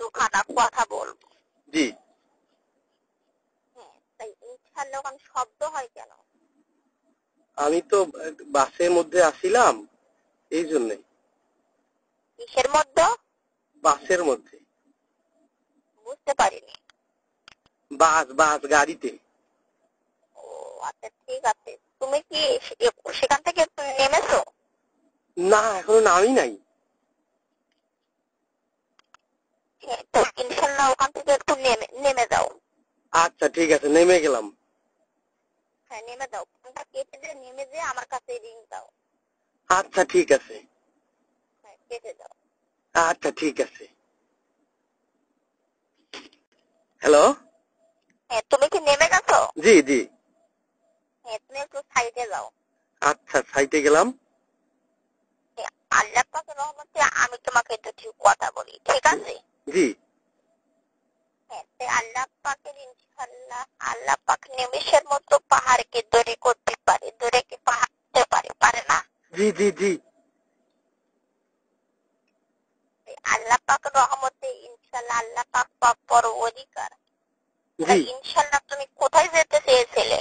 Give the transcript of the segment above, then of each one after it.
দুখানা কথা বলবো। জি। হ্যাঁ, তাই ইনশাআল্লাহ ওখানে শব্দ হয় কেন? আমি তো বাসের মধ্যে আসিলাম, এই জন্য। কিসের মধ্যে? বাসের মধ্যে। বুঝতে পারিনি। বাস গাড়িতে। ও আচ্ছা, ঠিক আছে। তুমি কি সেখান থেকে নেমেছো? না, এখনো নামি নাই। হ্যাঁ, তো ইনশাআল্লাহ ওখান থেকে একটু নেমে যাও। আচ্ছা ঠিক আছে, নেমে গেলাম। হ্যাঁ, নেমে যাও। ফোনটা কেটে দিয়ে নেমে যেয়ে আমার কাছে রিং দাও। আচ্ছা ঠিক আছে। হ্যাঁ, কেটে দাও। আচ্ছা ঠিক আছে। হ্যালো। হ্যাঁ, তুমি কি নেমে গেছো? জি জি। হ্যাঁ, তুমি একটু সাইডে যাও। আচ্ছা, সাইটে গেলাম। আল্লাহ পাকের রহমতে আমি তোমাকে দুটি কথা বলি, ঠিক আছে? জি। হ্যাঁ, আল্লাহ পাকের ইনশাআল্লাহ আল্লাহ পাক নিমেষের মতো পাহাড়কে দূরে করতে পারে, দূরে কি পাহাড়তে পারে না? জি জি জি। আল্লাহ পাকের রহমতে ইনশাআল্লাহ আল্লাহ পাক বড় অধিকার। জি। ইনশাআল্লাহ তুমি কোথায় যেতে চেয়েছিলে?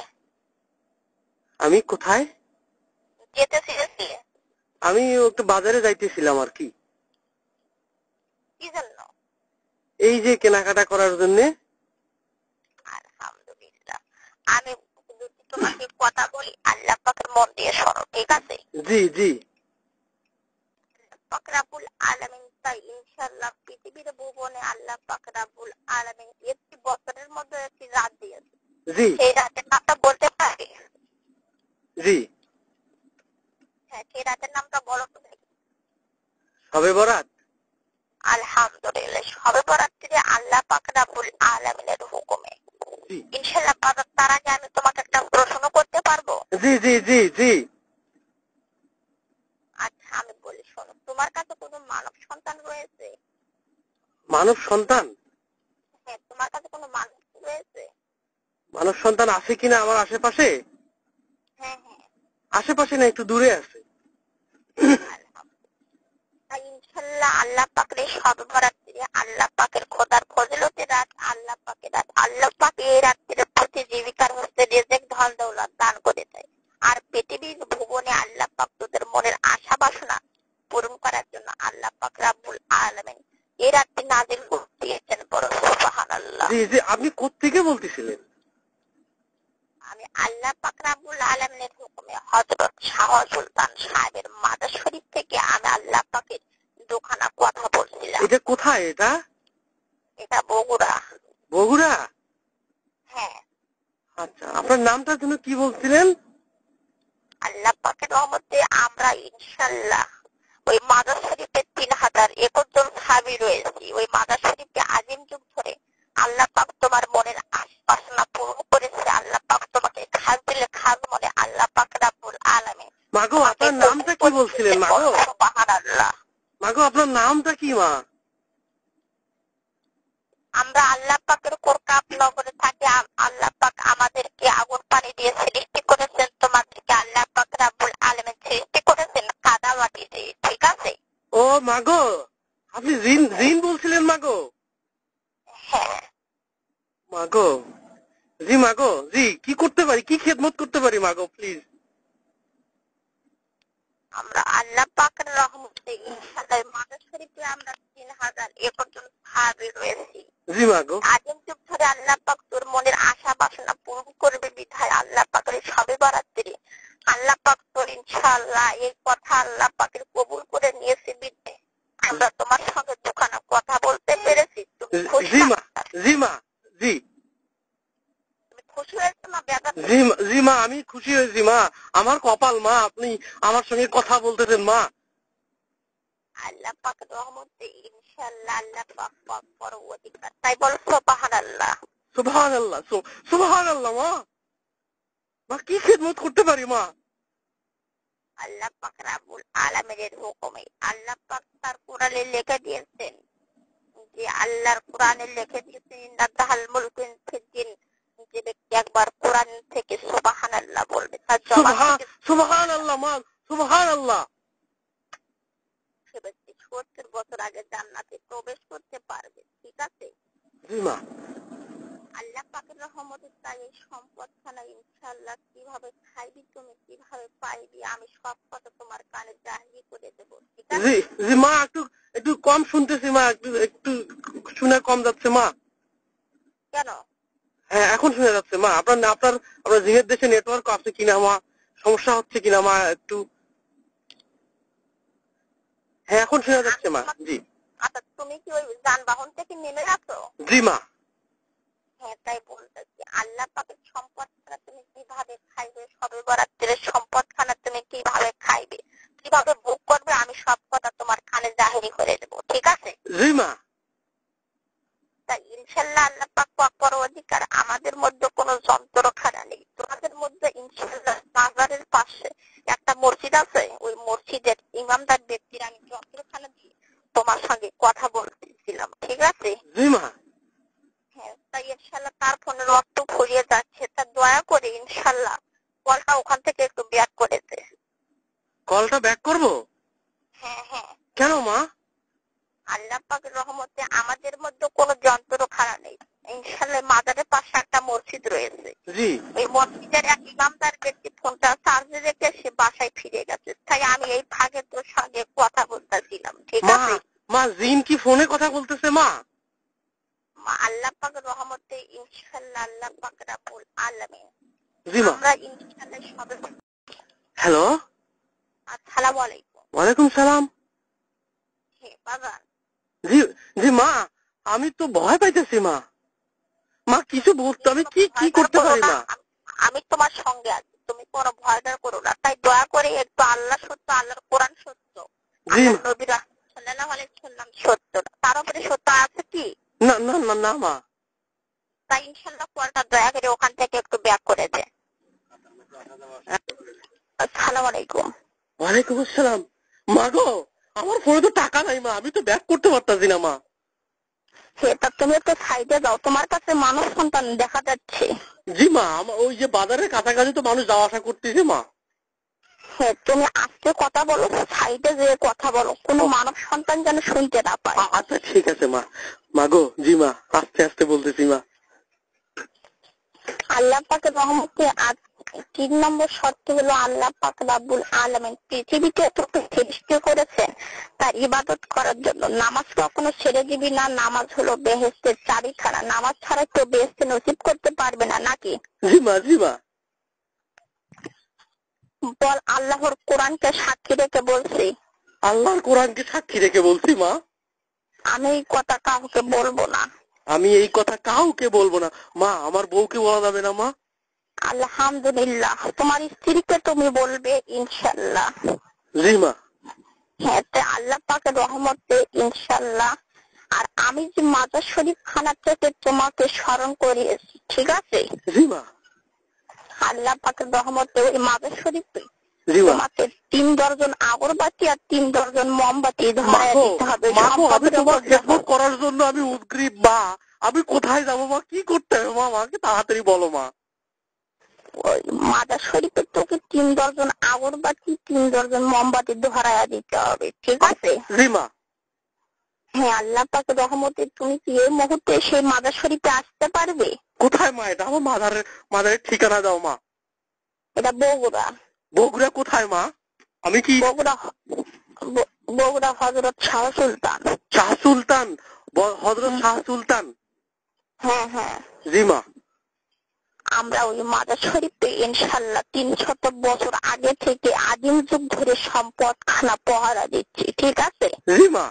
আমি কোথায় যেতে চেয়েছিলে? আমি একটু বাজারে যাইতেছিলাম আর কি। কি জন্য? এই যে কেনাকাটা করার জন্য। আলহামদুলিল্লাহ। আমি যদি তোমাকে কথা বলি, আল্লাহ পাকের মন দিয়ে শোনো, ঠিক আছে? জি জি। পাক রব্বুল আলামিন তাই ইনশাআল্লাহ পৃথিবীর ভুবনে আল্লাহ পাক রব্বুল আলামিন একটি বছরের মধ্যে একটি রাত দিয়েছে। জি। সেই রাতের নামটা বলতে পারি? জি। হ্যাঁ, সেই রাতের নামটা বলো তো দেখি। শবে বরাত। আলহামদুলিল্লাহ, শবে বরাতে আল্লাহ পাক রব্বুল আলামিনের হুকুমে। ইনশাআল্লাহ তার আগে আমি তোমাকে একটা প্রশ্ন করতে পারবো? জি জি জি জি। আচ্ছা, আমি বলি শোনো, তোমার কাছে কোনো মানব সন্তান রয়েছে? মানব সন্তান? হ্যাঁ, তোমার কাছে কোনো মানব রয়েছে? মানব সন্তান আছে কিনা আমার আশেপাশে? হ্যাঁ হ্যাঁ। আশেপাশে না, একটু দূরে আছে। ইনশাআল্লাহ আল্লাহ পাকের শবে বরাতে আল্লাহ পাকের খোদার ফজিলতের রাত, আল্লাহ পাকের রাত, আল্লাহ পাক এই রাত্রির প্রতি জীবিকার হস্তে রিজিক ধন দৌলত দান করে দেয়। আর পৃথিবীর ভুবনে আল্লাহ পাক তোদের মনের আশা বাসনা পূরণ করার জন্য আল্লাহ পাক রব্বুল আলামিন এই রাত্রি নাযিল করে দিয়েছেন। বড় সুবহানাল্লাহ। জি জি। আপনি কোত্থেকে বলতেছিলেন? আমি আল্লাহ পাক রব্বুল আলামিনের হুকুমে হযরত শাহ সুলতান সাহেবের মাদার শরীফ থেকে আমি আল্লাহ পাকের দুখানা কথা বলছিলাম। এটা কোথায়? এটা বগুড়া। বগুড়া? হ্যাঁ। আচ্ছা, আপনার নামটা যেন কি বলছিলেন? আল্লাহ পাকের রহমতে আমরা ইনশাআল্লাহ ওই মাদার শরীফের 3000 একর জন সাহাবী রয়েছি। ওই মাদার শরীফে আজিম যুগ ধরে আল্লাহ পাক তোমার মনের আশা পূরণ করেছে। আল্লাহ পাক তোমাকে খাস দিলে খাস মনে আল্লাহ পাক রব্বুল আলামিন। মাগো, আপনার নামটা কি বলছিলেন মাগো? সুবহানাল্লাহ। মাগো, আপনার নামটা কি মা? আমরা আল্লাহ পাকের কোরকাপ নগরে থাকি। আল্লাহ পাক আমাদেরকে আগুন পানি দিয়ে সৃষ্টি করেছেন, তোমাদেরকে আল্লাহ পাক রব্বুল আলামিন সৃষ্টি করেছেন কাদা মাটি দিয়ে, ঠিক আছে? ও মাগো, আপনি জিন বলছিলেন মাগো? হ্যাঁ মাগো, জি মাগো, জি, কি করতে পারি, কি খেদমত করতে পারি মাগো, প্লিজ? আমরা আল্লাহ পাকের রহমতে ইনশাআল্লাহ মাদার শরীফে আমরা 3000 একর জন সাহাবী রয়েছি। জি মাগো। আজিম যুগ ধরে আল্লাহ পাক তোর মনের আশা বাসনা পূরণ করবে বিধায় আল্লাহ পাকের শবে বরাতে আল্লাহ পাক তোর ইনশাআল্লাহ এই কথা আল্লাহ পাকের কবুল করে নিয়েছে বিধায় আমরা তোমার সঙ্গে দুখানা কথা বলতে পেরেছি। তুমি খুশি? জি মা, জি মা, জি। তুমি খুশি হয়েছো না বেজার? জি মা, আমি খুশি হয়েছি মা। আমার কপাল মা, আপনি আমার সঙ্গে কথা বলতেছেন মা। আল্লাহ পাকের রহমতে ইনশাআল্লাহ আল্লাহ পাক বড় অধিকার। তাই বল সুবহানাল্লাহ। সুবহানাল্লাহ, সুবহানাল্লাহ মা। মা, কি খেদমত করতে পারি মা? আল্লাহ পাক রব্বুল আলামিনের হুকুমে আল্লাহ পাক তার কোরআনে লিখে দিয়েছেন যে আল্লাহর কোরআনে লিখে দিয়েছেন ইন্নাল মুলকু ফিদ্দিন। যে ব্যক্তি একবার কোরআন থেকে সুবহানাল্লাহ বলবে তার জবান সুবহানাল্লাহ মা, সুবহানাল্লাহ। সে ব্যক্তি 70 বছর আগে জান্নাতে প্রবেশ করতে পারবে, ঠিক জি মা। আল্লাহ পাকের রহমতে তাই এই সম্পদখানা ইনশাআল্লাহ কিভাবে খাইবি, তুমি কিভাবে পাইবি, আমি সব কথা তোমার কানে জাহির করে দেবো, ঠিক আছে? জি জি মা, একটু একটু কম শুনতেছি মা, একটু একটু শুনে কম যাচ্ছে মা। কেন? হ্যাঁ এখন শুনে যাচ্ছে মা। আপনার জিনের দেশে নেটওয়ার্ক আছে কিনা মা, সমস্যা হচ্ছে কিনা মা একটু। হ্যাঁ এখন শোনা যাচ্ছে মা। জি। আচ্ছা, তুমি কি ওই যানবাহন থেকে নেমে গেছো? জি মা। হ্যাঁ, তাই বলতেছি আল্লাহ পাকের সম্পদখানা তুমি কিভাবে খাইবে, শবে বরাতের সম্পদখানা তুমি কিভাবে খাইবে, কিভাবে ভোগ করবে, আমি সব কথা তোমার কানে জাহিরি করে দেবো, ঠিক আছে? জি মা। তাই ইনশাল্লাহ আল্লাহ পাক পরওয়ারদিগার আমাদের মধ্যে কোনো যন্ত্রখানা নেই। তোমাদের মধ্যে ইনশাল্লাহ বাজারের পাশে একটা মসজিদ আছে, ওই মসজিদের ইমামদার ব্যক্তির আমি যন্ত্রখানা দিয়ে তোমার সঙ্গে কথা বলতেছিলাম, ঠিক আছে? জি মা। হ্যাঁ, তাই ইনশাল্লাহ তার ফোনে রক্ত ফুরিয়ে যাচ্ছে, তা দয়া করে ইনশাল্লাহ কলটা ওখান থেকে একটু ব্যাক করে দে। কলটা ব্যাক করব? হ্যাঁ হ্যাঁ। কেন মা? আল্লাহ পাকের রহমতে আমাদের মধ্যে কোনো যন্ত্রখানা নেই। ইনশাল্লাহ মাজারের পাশে একটা মসজিদ রয়েছে, জি। ওই মসজিদের এক ইমামদার ব্যক্তি ফোনটা চার্জে রেখে সে বাসায় ফিরে গেছে, তাই আমি এই ভাগে তোর সঙ্গে কথা বলতেছিলাম, ঠিক মা আছে? মা জিন কি ফোনে কথা বলতেছে মা? আল্লাহ পাকের রহমতে ইনশাল্লাহ আল্লাহ পাক রাব্বুল আলামিন জি মা। আমরা ইনশাল্লাহ সবে। হ্যালো। আসসালামু আলাইকুম। ওয়ালাইকুম সালাম। হ্যাঁ বাজান। জি জি মা, আমি তো ভয় পাইতেছি মা। মা কিছু বলতো, আমি কি কি করতে পারি মা? আমি তোমার সঙ্গে আছি, তুমি কোনো ভয় ডর করো না। তাই দয়া করে একটু আল্লাহ সত্য, আল্লাহর কোরআন সত্য, আল্লাহর নবী সাল্লাল্লাহু আলাইহি ওয়াসাল্লাম সত্য, তার উপরে সত্য আছে কি? না না না না মা। তাই ইনশাআল্লাহ কলটা দয়া করে ওখান থেকে একটু ব্যাক করে দে। আসসালামু আলাইকুম। ওয়ালাইকুম আসসালাম। মা গো, আমার ফোনে তো টাকা নাই মা, আমি তো ব্যাক করতে পারতাছি না মা। সেটা তুমি একটু সাইডে যাও, তোমার কাছে মানব সন্তান দেখা যাচ্ছে। জি মা, ওই যে বাজারের কাছাকাছি তো মানুষ যাওয়া আসা করতেছে মা। হ্যাঁ, তুমি আস্তে কথা বলো, সাইডে যেয়ে কথা বলো, কোনো মানব সন্তান যেন শুনতে না পায়। আচ্ছা ঠিক আছে মা। মা গো, জি মা, আস্তে আস্তে বলতেছি মা। আল্লাহ পাকের রহমতে আজ 3 নম্বর শর্ত হলো আল্লাহ পাক রাব্বুল আলামিন পৃথিবীতে তোকে সৃষ্টি করেছেন তার ইবাদত করার জন্য। নামাজ কখনো ছেড়ে দিবি না, নামাজ হলো বেহেশতের চাবিখানা, নামাজ ছাড়া কেউ বেহেশতে নসিব করতে পারবে না, নাকি? জি মা জি মা। বল, আল্লাহর কোরআনকে সাক্ষী রেখে বলছি। আল্লাহর কোরআনকে সাক্ষী রেখে বলছি মা। আমি এই কথা কাউকে বলবো না। আমি এই কথা কাউকে বলবো না মা। আমার বউকে বলা যাবে না মা? আলহামদুলিল্লাহ, তোমার স্ত্রীকে তুমি বলবে ইনশাআল্লাহ। জি মা। হ্যাঁ, আল্লাহ পাকের রহমতে ইনশাআল্লাহ। আর আমি যে মাজার শরীফ খানা থেকে তোমাকে স্মরণ করিয়েছি, ঠিক আছে? জি মা। আল্লাহ পাকের রহমতে ওই মাজার শরীফে জি মা। তোমাকে 3 দর্জন আগরবাতি আর 3 দর্জন মোমবাতি ধরায় দিতে হবে। আমি তোমার খেদমত করার জন্য আমি উদ্গ্রীব মা। আমি কোথায় যাবো মা, কি করতে হবে মা, আমাকে তাড়াতাড়ি বলো মা। ওই মাজার শরীফে তোকে 3 দর্জন আগরবাতি 3 দর্জন মোমবাতি ধরায় দিতে হবে, ঠিক আছে? জি মা। হ্যাঁ, আল্লাহ পাকের রহমতে তুমি কি এই মুহূর্তে সেই মাজার শরীফে আসতে পারবে? কোথায় মা এটা? আমার মাদারের ঠিকানা দাও মা। এটা বগুড়া। বগুড়া কোথায় মা? আমি কি? বগুড়া হযরত শাহ সুলতান। শাহ সুলতান? হযরত শাহ সুলতান? হ্যাঁ হ্যাঁ। জি মা। আমরা ওই মাজার শরীফে ইনশাআল্লাহ 300 বছর আগে থেকে আদিম যুগ ধরে সম্পদ খানা পহারা দিচ্ছি, ঠিক আছে? জি মা।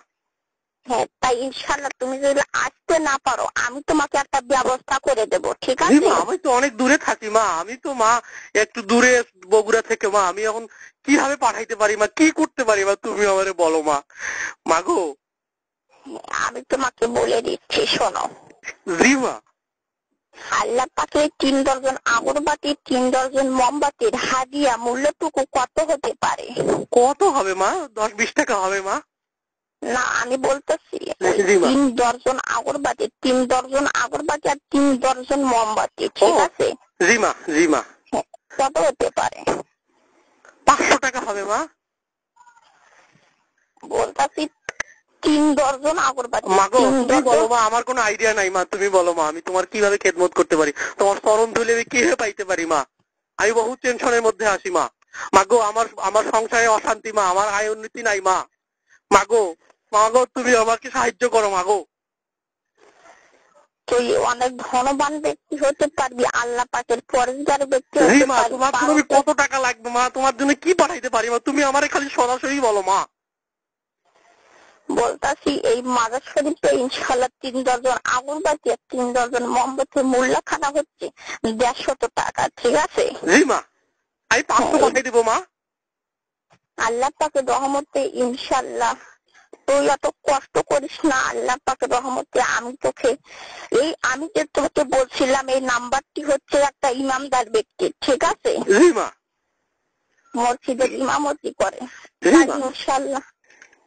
হ্যাঁ, তাই ইনশাআল্লাহ তুমি যদি আসতে না পারো আমি তোমাকে একটা ব্যবস্থা করে দেব, ঠিক জি আছে? মা, আমি তো অনেক দূরে থাকি মা। আমি তো মা একটু দূরে বগুড়া থেকে মা। আমি এখন কিভাবে পাঠাইতে পারি মা, কি করতে পারি মা, তুমি আমারে বলো মা। মা গো। আমি তোমাকে বলে দিচ্ছি, শোনো। জি মা। আল্লাহ পাকের 3 দর্জন আগরবাতি 3 দর্জন মোমবাতির হাদিয়া মূল্যটুকু কত হতে পারে? কত হবে মা? 10-20 টাকা হবে মা? না, আমি বলতেছি 3 দর্জন আগরবাতি 3 দর্জন আগরবাতি আর 3 দর্জন মোমবাতি, ঠিক আছে? জি মা জি মা। কত হতে পারে? 500 টাকা হবে মা? বলতেছি 3 দর্জন আগরবাতি। মাগো তুমি বলো মা, আমার কোনো আইডিয়া নাই মা, তুমি বলো মা, আমি তোমার কিভাবে খেদমত করতে পারি, তোমার চরণ ধুলে আমি কিভাবে পাইতে পারি মা? আমি বহু টেনশনের মধ্যে আছি মা। মাগো আমার সংসারে অশান্তি মা, আমার আয় উন্নতি নাই মা। মাগো মাগো তুমি আমাকে সাহায্য করো মাগো। তুই অনেক ধনবান ব্যক্তি হতে পারবি, আল্লাহ পাকের পরেশগার ব্যক্তি জি হতে মা, পারবি। তোমার জন্য কত টাকা লাগবে মা, তোমার জন্য কি পাঠাইতে পারি মা, তুমি আমারে খালি সরাসরি বলো মা। বলতাছি এই মাজার শরীফে ইনশাআল্লাহ 3 দর্জন আগরবাতি আর 3 দর্জন মোমবাতির মূল্য খানা হচ্ছে 150 টাকা, ঠিক আছে? জি মা, আমি 500 পাঠাই দিব মা। আল্লাহ পাকের রহমতে ইনশাআল্লাহ তুই এত কষ্ট করিস না, আল্লাহ পাকের রহমতে আমি যে তোকে বলছিলাম এই নাম্বারটি হচ্ছে একটা ইমামদার ব্যক্তি, ঠিক আছে? জি মা। মসজিদের ইমামতি করে, ইনশাআল্লাহ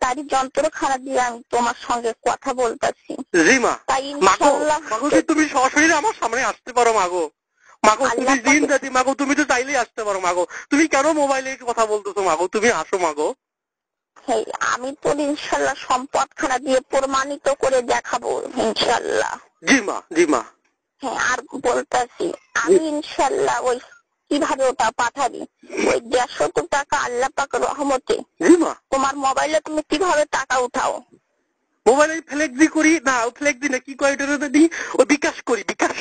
তারই যন্ত্রখানা দিয়ে আমি তোমার সঙ্গে কথা বলতেছি। জি মা। তাই মাগো ইনশাআল্লাহ তুমি সরাসরি আমার সামনে আসতে পারো মাগো। মাগো তুমি জিন জাতি মাগো, তুমি তো চাইলেই আসতে পারো মাগো, তুমি কেন মোবাইলে কথা বলতেছো মাগো, তুমি আসো মাগো। আমি তোর ইনশাআল্লাহ সম্পদখানা দিয়ে প্রমাণিত করে দেখাবো ইনশাআল্লাহ। জি মা, জি মা। হ্যাঁ, আর বলতেছি আমি ইনশাআল্লাহ ওই কিভাবে ওটা পাঠাবি, ওই 150 টাকা আল্লাহ পাকের রহমতে। জি মা। তোমার মোবাইলে তুমি কিভাবে টাকা উঠাও? মোবাইলে ফ্লেক্সি করি না, ফ্লেক্সি না কি কয় ওটা দিই, ও বিকাশ করি, বিকাশ।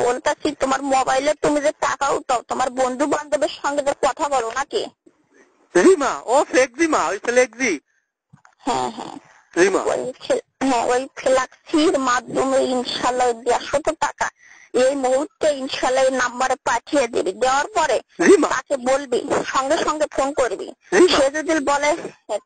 বলতেছি তোমার মোবাইলে তুমি যে টাকা উঠাও তোমার বন্ধু বান্ধবের সঙ্গে যে কথা বলো নাকি? জি মা, ও ফ্লেক্সি মা, ওই ফ্লেক্সি। হ্যাঁ হ্যাঁ জি মা। ওই ফ্লেক্সির মাধ্যমে ইনশাআল্লাহ 150 টাকা এই মুহূর্তে ইনশাআল্লাহ এই নাম্বারে পাঠিয়ে দিবি। দেওয়ার পরে তাকে বলবি, সঙ্গে সঙ্গে ফোন করবি। সে যদি বলে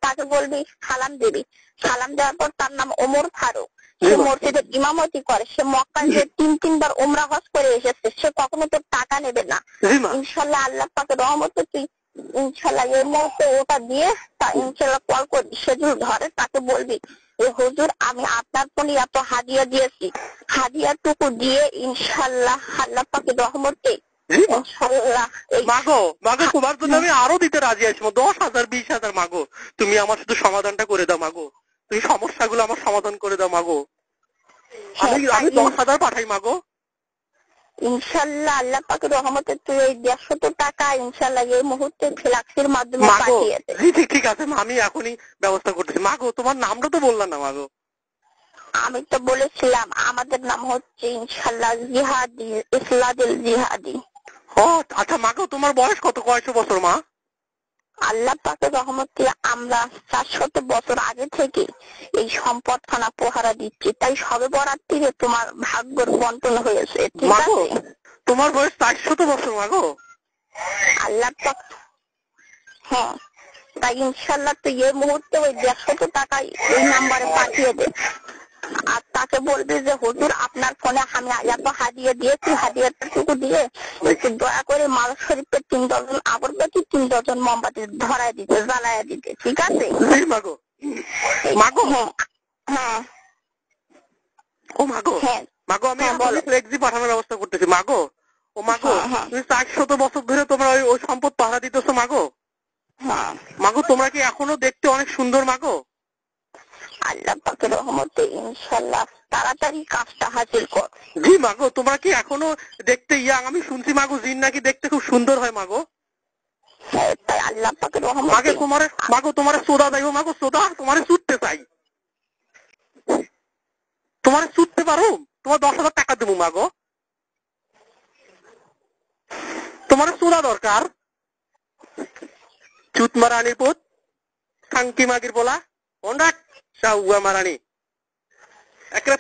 তাকে বলবি সালাম দিবি, সালাম দেওয়ার পর তার নাম ওমর ফারুক, সে মসজিদের ইমামতি করে, সে মক্কায় যে 3-3 বার উমরা হজ করে এসেছে, সে কখনো তোর টাকা নেবে না ইনশাআল্লাহ। আল্লাহ পাকের রহমতে তুই ইনশাআল্লাহ এই মুহূর্তে ওটা দিয়ে ইনশাআল্লাহ কল করবি। সে যদি ধরে তাকে বলবি হুজুর আমি আপনার ফোনে এত হাদিয়া দিয়েছি, হাদিয়াটুকু দিয়ে ইনশাআল্লাহ আল্লাহ পাকের রহমতে ইনশাআল্লাহ মাগো তোমার জন্য আমি আরো দিতে রাজি আছি 10,000 20,000 মাগো, তুমি আমার শুধু সমাধানটা করে দাও মাগো, তুমি সমস্যাগুলো আমার সমাধান করে দাও মাগো। আমি 10,000 পাঠাই মাগো ইনশাআল্লাহ। আল্লাহ পাকের রহমতে তুই এই 150 টাকা ইনশাআল্লাহ এই মুহূর্তে ফ্লেক্সির মাধ্যমে পাঠিয়ে দে। জি ঠিক আছে মা, আমি এখনই ব্যবস্থা করতেছি। মাগো তোমার নামটা তো বললাম না মাগো। আমি তো বলেছিলাম আমাদের নাম হচ্ছে ইনশাআল্লাহ জিহাদি, ইসলাদুল জিহাদি। ও আচ্ছা মাগো, তোমার বয়স কয়শো বছর মা? আল্লাহ পাকের রহমতে আমরা 400 বছর আগে থেকে এই সম্পদখানা প্রহারা দিচ্ছি, তাই সবে বরাত্রিরে তোমার ভাগ্যের বন্টন হয়েছে, ঠিক আছে? তোমার বয়স 400 বছর মাগো? আল্লাহ পাক, হ্যাঁ, তাই ইনশাআল্লাহ তুই এই মুহূর্তে ওই 150 টাকাই এই নাম্বারে পাঠিয়ে দে। আর তাকে বলবি যে হুজুর আপনার ফোনে আমি এত হাদিয়া দিয়েছি, হাদিয়াটুকু দিয়ে একটু দয়া করে মাজার শরীফের 3 ডজন আগরবাতি 3 ডজন মোমবাতি ধরায় দিতে, জ্বালায় দিতে, ঠিক আছে? মাগো মাগো হ্যাঁ ও মাগো মাগো আমি ফ্লেক্সি পাঠানোর ব্যবস্থা করতেছি মাগো। ও মাগো তুমি 400 বছর ধরে তোমরা ওই সম্পদ পাহারা দিতেছো মাগো। মাগো তোমরা কি এখনো দেখতে অনেক সুন্দর মাগো? আল্লাহ পাকের রহমতে ইনশাআল্লাহ তাড়াতাড়ি কাজটা হাসিল কর। জি মাগো, তোমরা কি এখনো দেখতে ইয়াং? আমি শুনছি মাগো জিন নাকি দেখতে খুব সুন্দর হয় মাগো। তাই আল্লাহ পাকের রহমতে মাগো তোমার সোদা দেবো মাগো, সোদা তোমারে ছুটতে চাই, তোমারে ছুটতে পারো, তোমার 10,000 টাকা দেবো মাগো, তোমার সোদা দরকার। চুত মারানি পুত সাংকি মাগির বলা ওন্ডা শাহুয়া মারানি একটা